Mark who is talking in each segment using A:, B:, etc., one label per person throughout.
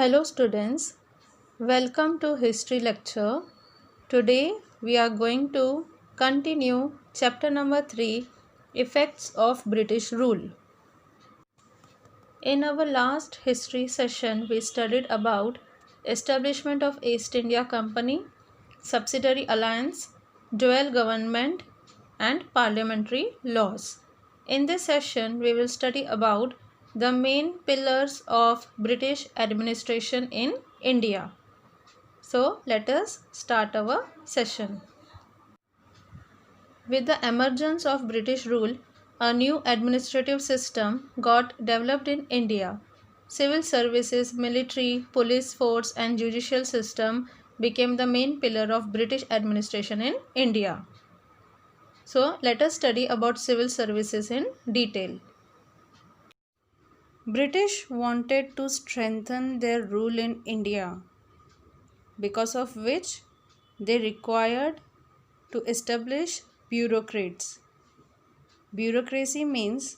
A: Hello students, welcome to history lecture. Today we are going to continue chapter number 3, Effects of British Rule. In our last history session we studied about establishment of East India Company, subsidiary alliance, dual government and parliamentary laws. In this session we will study about the main pillars of British administration in India. So let us start our session. With the emergence of British rule, a new administrative system got developed in India. Civil services, military, police force and judicial system became the main pillar of British administration in India. So let us study about civil services in detail. British wanted to strengthen their rule in India, because of which they required to establish bureaucrats. Bureaucracy means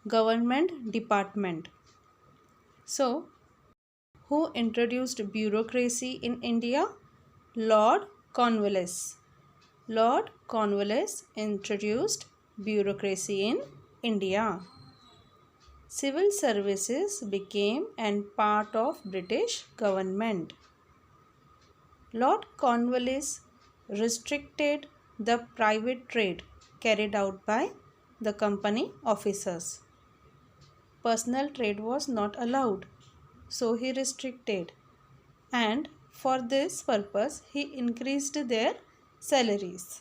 A: government department. So, who introduced bureaucracy in India? Lord Cornwallis. Lord Cornwallis introduced bureaucracy in India. Civil services became a part of British government. Lord Cornwallis restricted the private trade carried out by the company officers. Personal trade was not allowed, so he restricted, and for this purpose he increased their salaries.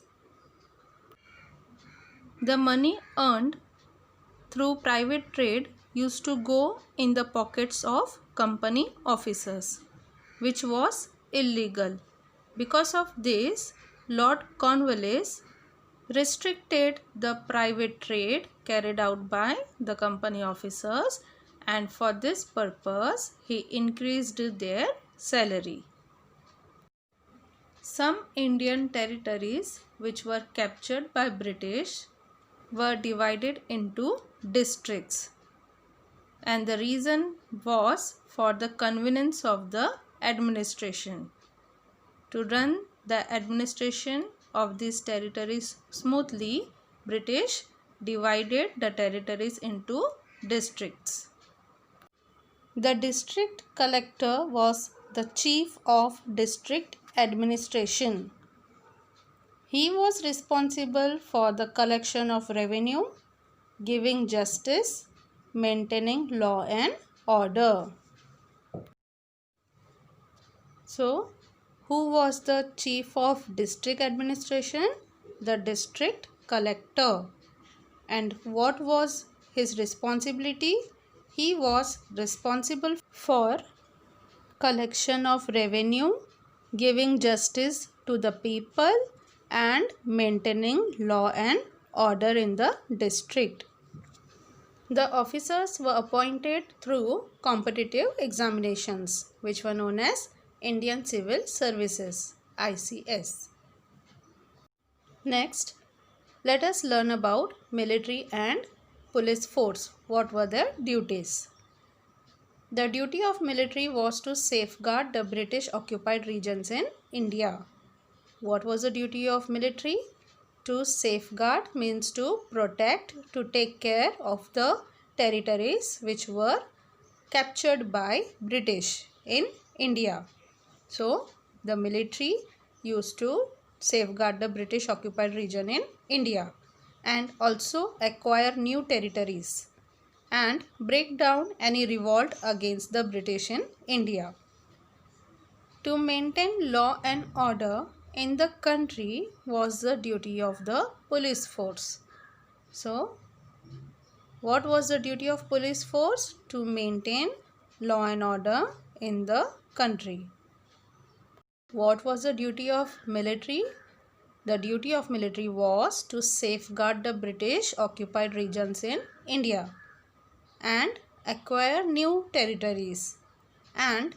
A: The money earned through private trade used to go in the pockets of company officers, which was illegal. Because of this, Lord Cornwallis restricted the private trade carried out by the company officers, and for this purpose he increased their salary. Some Indian territories which were captured by British were divided into districts, and the reason was for the convenience of the administration. To run the administration of these territories smoothly, British divided the territories into districts. The district collector was the chief of district administration. He was responsible for the collection of revenue, giving justice, maintaining law and order. So, who was the chief of district administration? The district collector. And what was his responsibility? He was responsible for collection of revenue, giving justice to the people and maintaining law and order in the district. The officers were appointed through competitive examinations, which were known as Indian Civil Services, ICS. Next, let us learn about military and police force. What were their duties? The duty of military was to safeguard the British occupied regions in India. What was the duty of military? To safeguard means to protect, to take care of the territories which were captured by British in India. So, the military used to safeguard the British occupied region in India and also acquire new territories and break down any revolt against the British in India. To maintain law and order in the country was the duty of the police force. So, what was the duty of police force? To maintain law and order in the country. What was the duty of military? The duty of military was to safeguard the British occupied regions in India and acquire new territories, and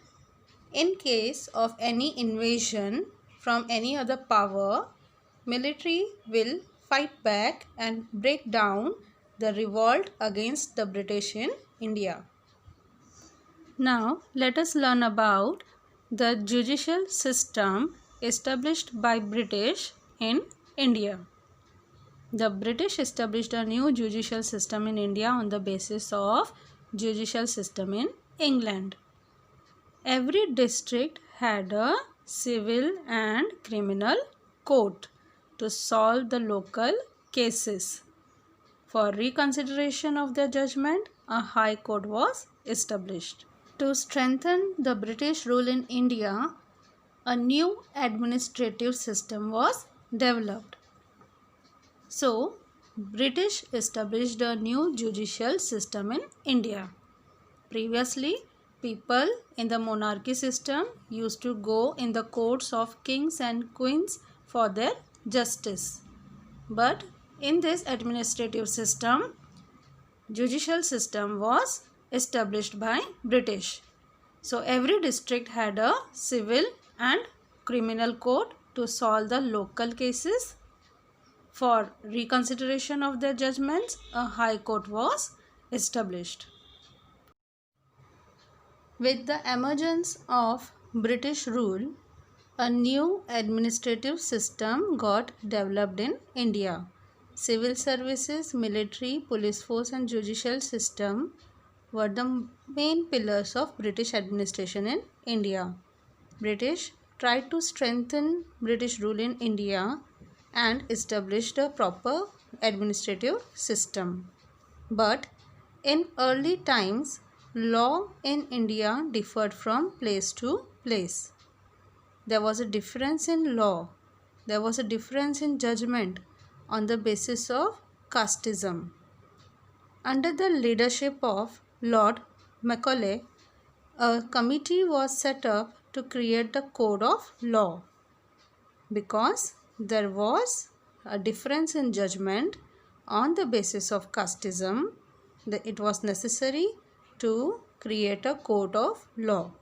A: in case of any invasion from any other power, military will fight back and break down the revolt against the British in India. Now let us learn about the judicial system established by British in India. The British established a new judicial system in India on the basis of judicial system in England. Every district had a civil and criminal court to solve the local cases. For reconsideration of their judgment, a high court was established. To strengthen the British rule in India, a new administrative system was developed. So, British established a new judicial system in India. Previously, people in the monarchy system used to go in the courts of kings and queens for their justice. But in this administrative system, judicial system was established by British. So every district had a civil and criminal court to solve the local cases. For reconsideration of their judgments, a high court was established. With the emergence of British rule, a new administrative system got developed in India. Civil services, military, police force and judicial system were the main pillars of British administration in India. British tried to strengthen British rule in India and established a proper administrative system. But in early times, law in India differed from place to place. There was a difference in law. There was a difference in judgment on the basis of casteism. Under the leadership of Lord Macaulay, a committee was set up to create the code of law. Because there was a difference in judgment on the basis of casteism, it was necessary to create a code of law.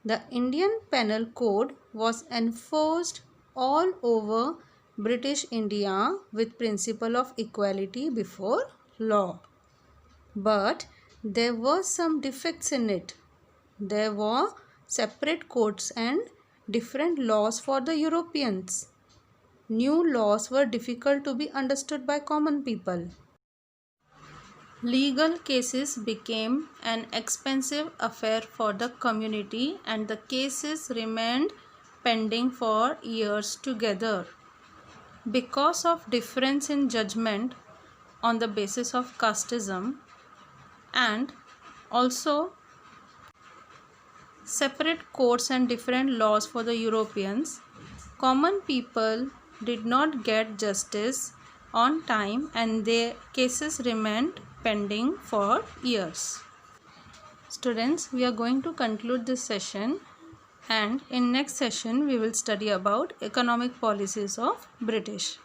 A: The Indian Penal Code was enforced all over British India with principle of equality before law. But there were some defects in it. There were separate codes and different laws for the Europeans. New laws were difficult to be understood by common people. Legal cases became an expensive affair for the community and the cases remained pending for years together. Because of difference in judgment on the basis of casteism and also separate courts and different laws for the Europeans, common people did not get justice on time and their cases remained pending for years. Students, we are going to conclude this session and in next session we will study about economic policies of British.